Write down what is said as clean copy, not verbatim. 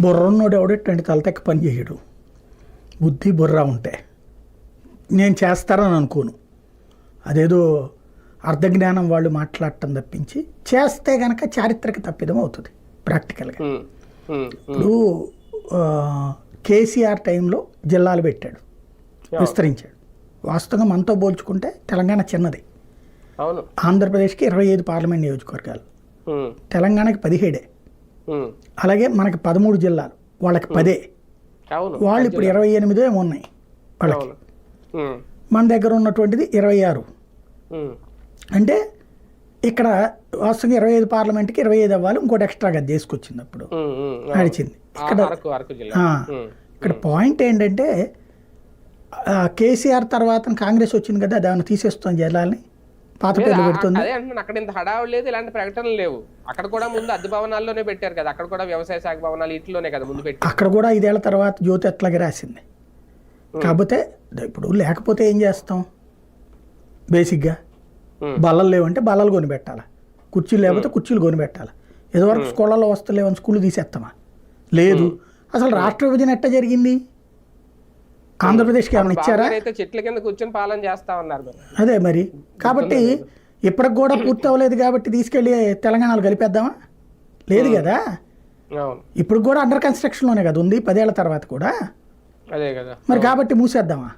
బుర్రన్నోడు ఎవడెట్టండి తలతెక్క పని చేయడు. బుద్ధి బుర్ర ఉంటే నేను చేస్తారని అనుకోను. అదేదో అర్ధజ్ఞానం వాళ్ళు మాట్లాడటం తప్పించి చేస్తే కనుక చారిత్రక తప్పిదం అవుతుంది ప్రాక్టికల్గా. ఇప్పుడు కేసీఆర్ టైంలో జిల్లాలు పెట్టాడు, విస్తరించాడు. వాస్తవంగా మనతో పోల్చుకుంటే తెలంగాణ చిన్నది. ఆంధ్రప్రదేశ్కి 25 పార్లమెంట్ నియోజకవర్గాలు, తెలంగాణకి 17. అలాగే మనకి 13 జిల్లాలు, వాళ్ళకి 10. వాళ్ళు ఇప్పుడు 28 ఏమో ఉన్నాయి వాళ్ళకి. మన దగ్గర ఉన్నటువంటిది 26. అంటే ఇక్కడ వాస్తవంగా 25 పార్లమెంట్కి 25 అవ్వాలి, ఇంకోటి ఎక్స్ట్రాగా చేసుకొచ్చింది అప్పుడు నడిచింది. ఇక్కడ పాయింట్ ఏంటంటే కేసీఆర్ తర్వాత కాంగ్రెస్ వచ్చింది కదా, దాన్ని తీసేస్తుంది జిల్లాలని, పాత పేర్లు పెడుతుంది. అక్కడ ఇంత హడావుడు లేదు, ఇలాంటి ప్రకటనలు లేవు. అక్కడ కూడా ముందు అద్దె భవనాల్లోనే పెట్టారు కదా, అక్కడ కూడా వ్యవసాయ శాఖ భవనాలు ఇట్లోనే కదా ముందు పెట్టి, అక్కడ కూడా 5 ఏళ్ల తర్వాత జ్యోతి అట్లాగే రాసింది. కాకపోతే ఇప్పుడు లేకపోతే ఏం చేస్తాం, బేసిక్గా బల్లలు లేవంటే బల్లలు కొనిపెట్టాలి, కుర్చీలు లేకపోతే కుర్చీలు కొనిపెట్టాలి. ఏదోవరకు స్కూళ్ళలో వస్తలేవని స్కూళ్ళు తీసేస్తామా? లేదు. అసలు రాష్ట్ర విభజన ఎట్ట జరిగింది? ఆంధ్రప్రదేశ్కి ఏమైనా ఇచ్చారా? చెట్ల కింద కూర్చొని పాలన చేస్తా ఉన్నారు. అదే మరి. కాబట్టి ఇప్పటికి కూడా పూర్తి అవ్వలేదు కాబట్టి తీసుకెళ్ళి తెలంగాణలో కలిపేద్దామా? లేదు కదా. ఇప్పుడు కూడా అండర్ కన్స్ట్రక్షన్లోనే కదా ఉంది, 10 ఏళ్ల తర్వాత కూడా. అదే కదా మరి కాబట్టి మూసేద్దామా?